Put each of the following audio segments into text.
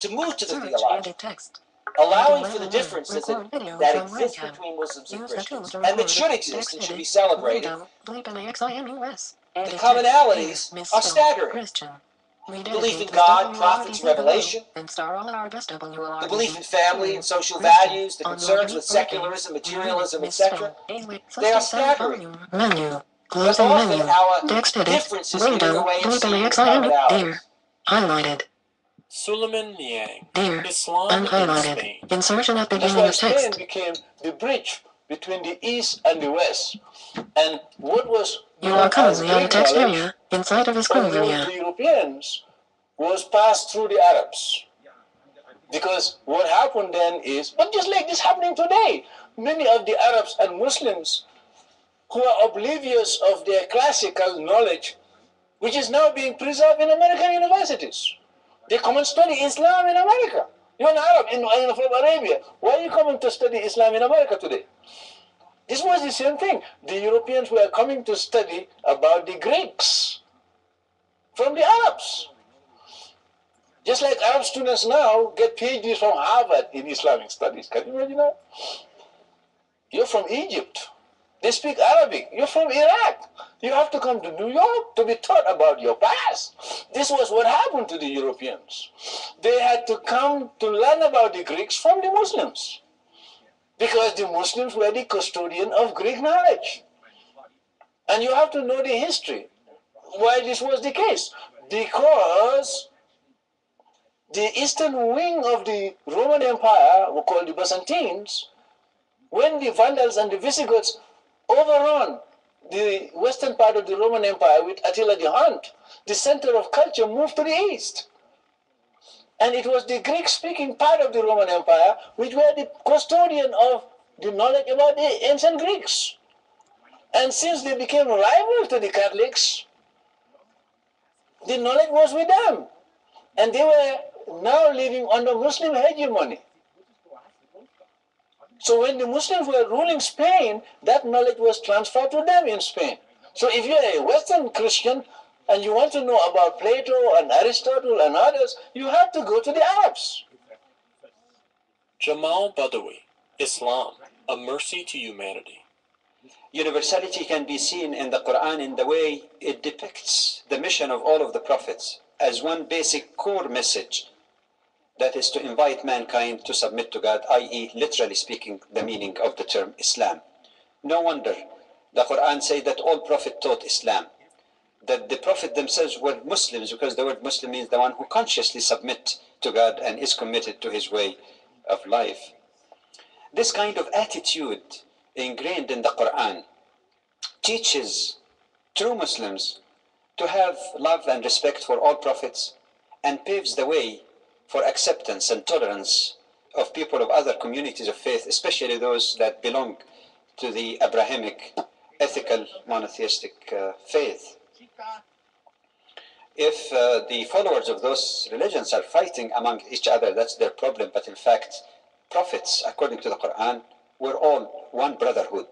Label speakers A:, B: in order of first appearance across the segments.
A: to move to the theological, allowing for the differences that exist between Muslims and Christians, and that should exist and should be celebrated. The commonalities are staggering. Belief in God, prophets, revelation, the belief in family and social values, the concerns with secularism, materialism, etc. They are staggering. But often our differences get in the way of seeing the commonalities.
B: Highlighted.
C: Suleiman Niang,
B: There.
C: Islam in
B: Unhighlighted.
C: Spain.
B: Insertion at
D: That's
B: beginning
D: why
B: of
D: Spain
B: text.
D: became the bridge between the East and the West. And what was
B: You
D: known
B: are
D: as
B: currently on the
D: Greek
B: text
D: knowledge
B: area, inside of the scroll
D: of
B: area.
D: the Europeans was passed through the Arabs. Because what happened then is, but just like this happening today, many of the Arabs and Muslims who are oblivious of their classical knowledge, which is now being preserved in American universities. They come and study Islam in America. You're an Arab from Arabia. Why are you coming to study Islam in America today? This was the same thing. The Europeans were coming to study about the Greeks from the Arabs. Just like Arab students now get PhDs from Harvard in Islamic studies. Can you imagine that? You're from Egypt. They speak Arabic. You're from Iraq. You have to come to New York to be taught about your past. This was what happened to the Europeans. They had to come to learn about the Greeks from the Muslims, because the Muslims were the custodian of Greek knowledge. And you have to know the history, why this was the case. Because the eastern wing of the Roman Empire, we call the Byzantines, when the Vandals and the Visigoths overrun the western part of the Roman Empire with Attila the Hun, the center of culture moved to the east. And it was the Greek-speaking part of the Roman Empire which were the custodian of the knowledge about the ancient Greeks. And since they became rivals to the Catholics, the knowledge was with them. And they were now living under Muslim hegemony. So when the Muslims were ruling Spain, that knowledge was transferred to them in Spain. So if you're a Western Christian and you want to know about Plato and Aristotle and others, you have to go to the Arabs.
C: Jamal Badawi, Islam, a mercy to humanity.
A: Universality can be seen in the Quran in the way it depicts the mission of all of the prophets as one basic core message, that is to invite mankind to submit to God, i.e., literally speaking, the meaning of the term Islam. No wonder the Quran says that all prophets taught Islam, that the prophet themselves were Muslims, because the word Muslim means the one who consciously submits to God and is committed to his way of life. This kind of attitude ingrained in the Quran teaches true Muslims to have love and respect for all prophets, and paves the way for acceptance and tolerance of people of other communities of faith, especially those that belong to the Abrahamic, ethical, monotheistic faith. If the followers of those religions are fighting among each other, that's their problem. But in fact, prophets, according to the Quran, were all one brotherhood,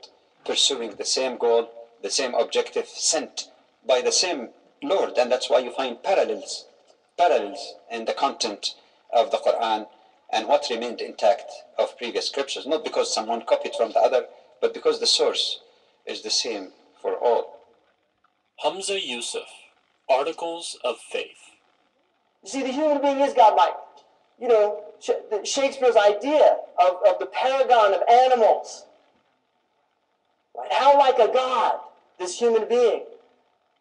A: pursuing the same goal, the same objective, sent by the same Lord. And that's why you find parallels in the content of the Quran and what remained intact of previous scriptures, not because someone copied from the other, but because the source is the same for all.
C: Hamza Yusuf, Articles of Faith.
E: You see, the human being is godlike. You know, Shakespeare's idea of the paragon of animals. Right? How like a god, this human being.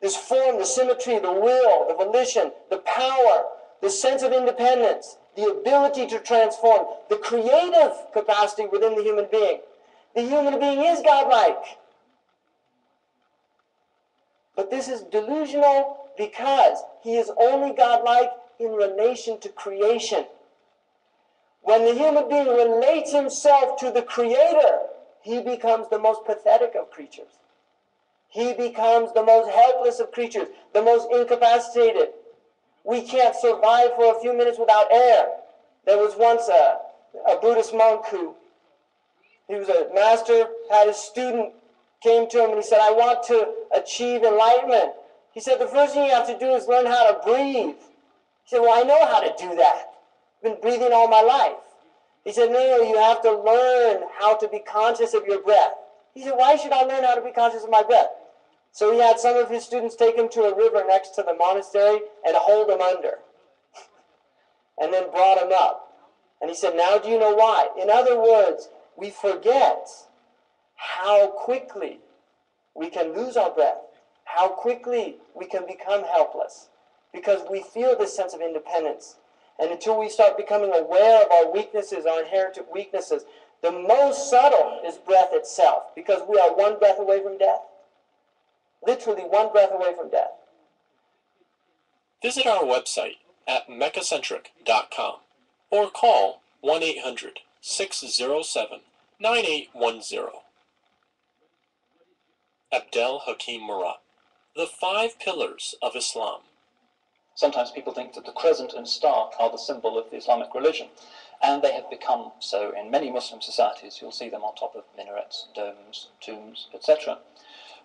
E: This form, the symmetry, the will, the volition, the power, the sense of independence, the ability to transform, the creative capacity within the human being. The human being is godlike. But this is delusional because he is only godlike in relation to creation. When the human being relates himself to the Creator, he becomes the most pathetic of creatures. He becomes the most helpless of creatures, the most incapacitated. We can't survive for a few minutes without air. There was once a Buddhist monk he was a master, had a student, came to him and he said, I want to achieve enlightenment. He said, the first thing you have to do is learn how to breathe. He said, well, I know how to do that. been breathing all my life. He said, no, you have to learn how to be conscious of your breath. He said, why should I learn how to be conscious of my breath? So he had some of his students take him to a river next to the monastery and hold him under. And then brought him up. And he said, now do you know why? In other words, we forget how quickly we can lose our breath, how quickly we can become helpless, because we feel this sense of independence. And until we start becoming aware of our weaknesses, our inherent weaknesses, the most subtle is breath itself, because we are one breath away from death. Literally one breath away from death.
C: Visit our website at meccacentric.com or call 1-800-607-9810. Abdel Hakim Murat, The 5 Pillars of Islam.
F: Sometimes people think that the crescent and star are the symbol of the Islamic religion, and they have become so in many Muslim societies. You'll see them on top of minarets, domes, tombs, etc.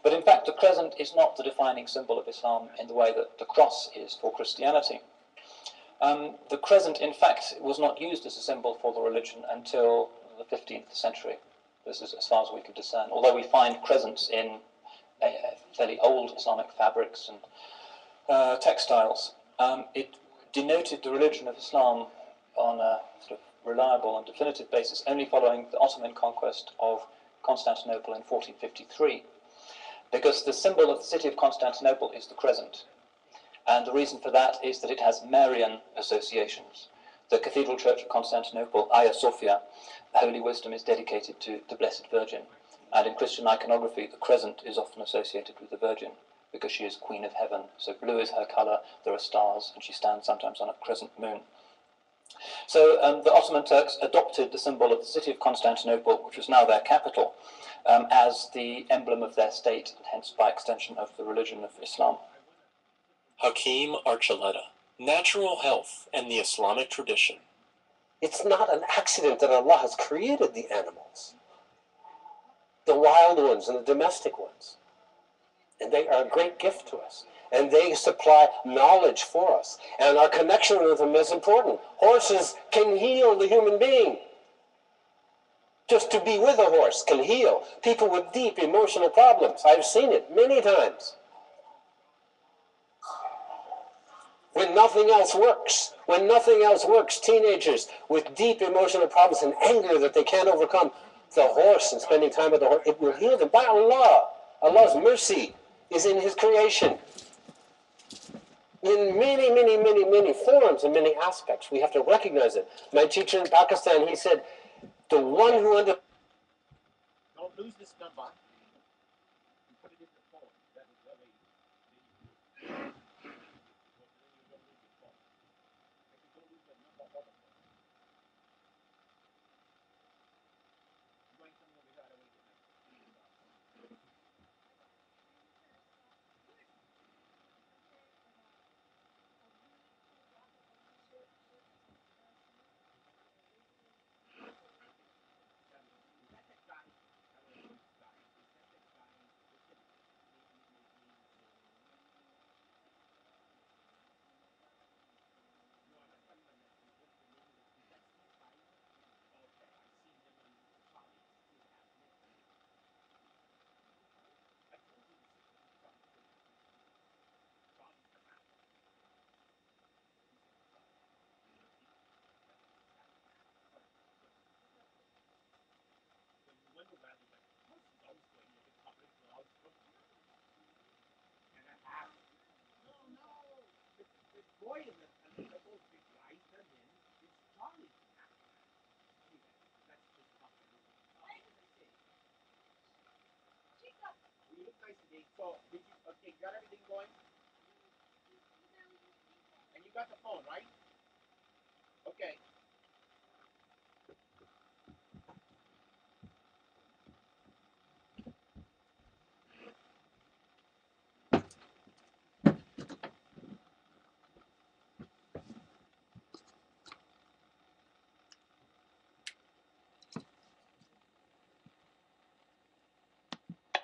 F: But in fact, the crescent is not the defining symbol of Islam in the way that the cross is for Christianity. The crescent, in fact, was not used as a symbol for the religion until the 15th century. This is as far as we can discern, although we find crescents in fairly old Islamic fabrics and textiles. It denoted the religion of Islam on a sort of reliable and definitive basis only following the Ottoman conquest of Constantinople in 1453, because the symbol of the city of Constantinople is the crescent. And the reason for that is that it has Marian associations. The Cathedral Church of Constantinople, Hagia Sophia, Holy Wisdom, is dedicated to the Blessed Virgin. And in Christian iconography, the crescent is often associated with the Virgin, because she is Queen of Heaven. So blue is her colour, there are stars, and she stands sometimes on a crescent moon. So the Ottoman Turks adopted the symbol of the city of Constantinople, which was now their capital, as the emblem of their state, and hence by extension of the religion of Islam.
C: Hakim Archuleta, Natural Health and the Islamic Tradition.
G: It's not an accident that Allah has created the animals, the wild ones and the domestic ones. And they are a great gift to us. And they supply knowledge for us. And our connection with them is important. Horses can heal the human being. Just to be with a horse can heal people with deep emotional problems. I've seen it many times. When nothing else works, teenagers with deep emotional problems and anger that they can't overcome, the horse and spending time with the horse, it will heal them by Allah. Allah's mercy is in His creation. In many forms and many aspects. We have to recognize it. My teacher in Pakistan, he said, the one who understands.
H: Don't lose this number. Put it in the phone. That is very. So, okay, got everything going? And you got the phone, right? Okay.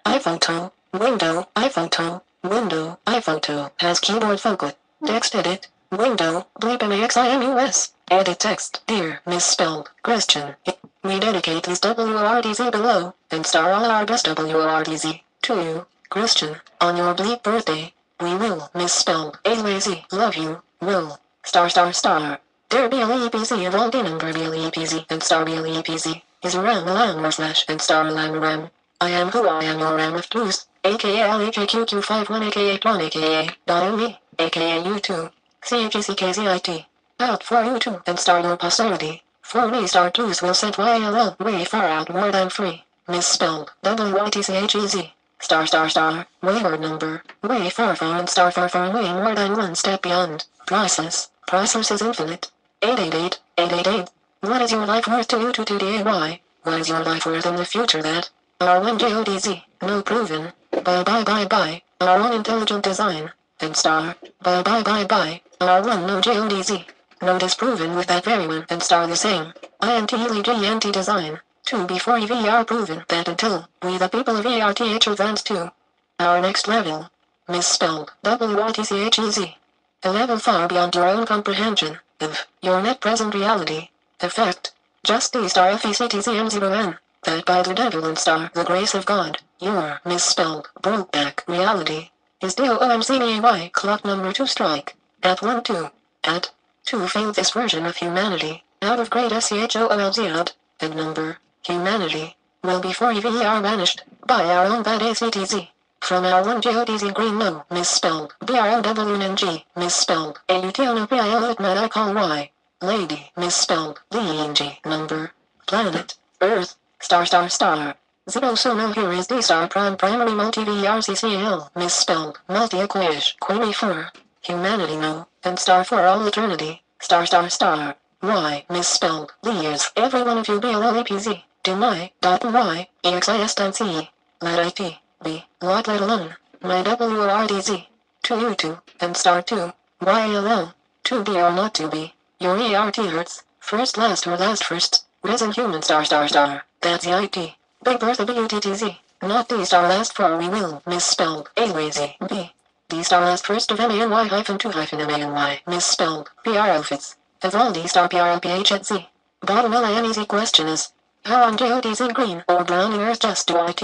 B: iPhoto, window, iPhoto, window, iPhoto has keyboard focal, text edit, Window, bleep MAXIMUS. Edit text. Dear, misspelled, Christian. We dedicate this WORDZ below, and star all our best WORDZ, to you, Christian, on your bleep birthday. We will, misspelled, A lazy, love you, will, star star star. Dear BLEPZ of all D number BLEPZ, and star BLEPZ, is a ram alarm slash and star alarm ram. I am who I am your ram of truth, aka LHAQQ51 aka Plon aka .ME, aka U2. CHECKZIT. Out for you too, and star your posterity. For me star twos will set YLL way far out more than free. Misspelled. WYTCHEZ. Star star star. Wayward number. Way far far and star far far way more than one step beyond. Priceless. Priceless is infinite. 888. 888. What is your life worth to you to DAY? What is your life worth in the future that? R1 JODZ. No proven. Bye bye bye bye. Our own intelligent design. And star. Bye bye bye bye. R1 no JODZ. No disproven with that very one and star the same. INT design. 2 before EVR proven that until we the people of ERTH advance to our next level. Misspelled. WYTCHEZ. A level far beyond your own comprehension of your net present reality. Effect. Just D star FECTZM0N. That by the devil and star the grace of God, your misspelled broke back reality is DOOMCDAY clock number 2 strike. At 1-2. At 2 failed this version of humanity, out of great SCHOOLZ out, and number, humanity, will be for EVER banished, by our own bad ACTZ. From our 1 JODZ green no, misspelled, BROWNG, misspelled, AUTONOPIO mad I call Y, lady, misspelled, LENG, number, planet, earth, star star star. Zero so no here is D star prime primary multi VRCCL, misspelled, multi-aquish, query 4. Humanity no, and star for all eternity, star star star. Y, misspelled, years, every one of you BLLEPZ, deny, .Y, EXIS.C, let IT, B, lot let alone, my WORDZ, to you two, and star 2, YLL, to be or not to be, your ERT hertz, first last or last first, risen human star star star, that's the IT, Big Bertha BUTTZ, not D star last for we will, misspelled, A lazy, B. D star last first of MANY hyphen 2 hyphen MANY, misspelled, PR outfits, of all D star PRLPH at Z. Bottom LANEZ question is, how on JODZ green or brown in earth just do IT?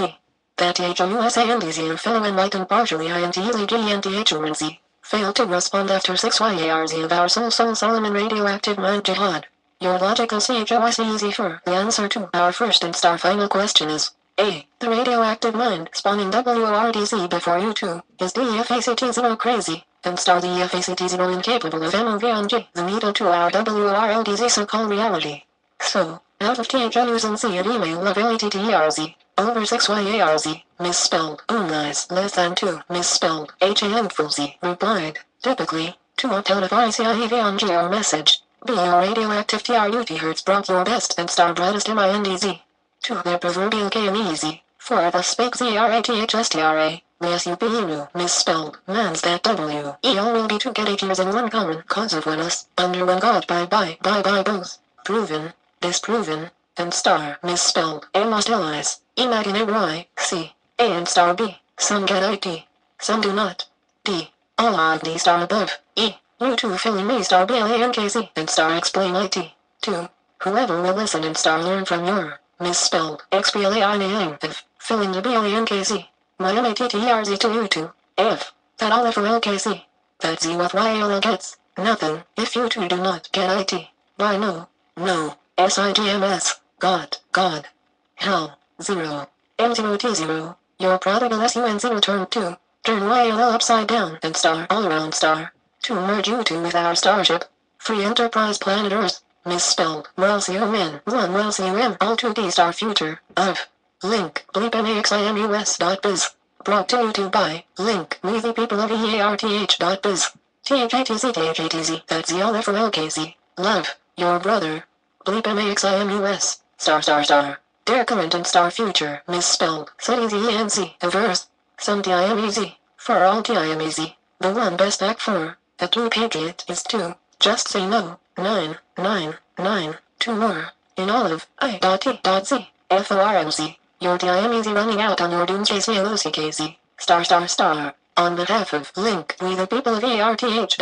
B: That THOUSA and DZ and fellow enlightened partially INT ELEG Z. Failed to respond after 6 YARZ of our soul Solomon radioactive mind jihad. Your logical CHOIC easy for the answer to our first and star final question is, A. The radioactive mind spawning WORDZ before you two is DEFACT0 crazy, and star the EFACT0 incapable of MOVNG, the needle to our WORDZ so-called reality. So, out of THOUs and C at email of LETTERZ, over 6 YARZ, misspelled, boomnice, less than 2, misspelled, HAM full Z, replied, typically, 2 out of RCIEVNG or message, B your radioactive TRUT hertz brought your best and star brightest MINDZ. To their proverbial K and easy, for the spake ZRATHSTRA, SUPU, misspelled, mans that W, EL will be 2 get 8 years in one common cause of oneness, under one God bye both, proven, disproven, and star, misspelled, A must allies, imaginary Y, C, A and star B, some get IT, some do not, D, all of D star above, E, you two filling me star BLANKZ, and star explain IT, 2, whoever will listen and star learn from your, misspelled, XPLAINAM, F, filling the BLANKZ, my MATTRZ to you two, F, that all for LKZ, that Z what YL gets, nothing, if you two do not get IT, why no, SIGMS, God, hell, 0, M0T0, your prodigal SUN0 turn 2, turn YLL upside down and star all around star, to merge you two with our starship, free enterprise planet Earth, misspelled, WELCUM, 1 WELCUM, all 2D star future, of, link, bleep MAXIMUS.biz, brought to you two by, link, we the people of EARTH.biz, THATZ, that's the all for LKZ, love, your brother, bleep MAXIMUS, star, dear current and star future, misspelled, cities ENC, of Earth, some TIMEZ, for all TIMEZ, the one best act for, a true patriot is 2, just say no, 9, 2 more, in all of I.T.Z, FORMC, your TIMEZ running out on your doomsday CLOCKZ, star, on behalf of Link, we the people of ARTH.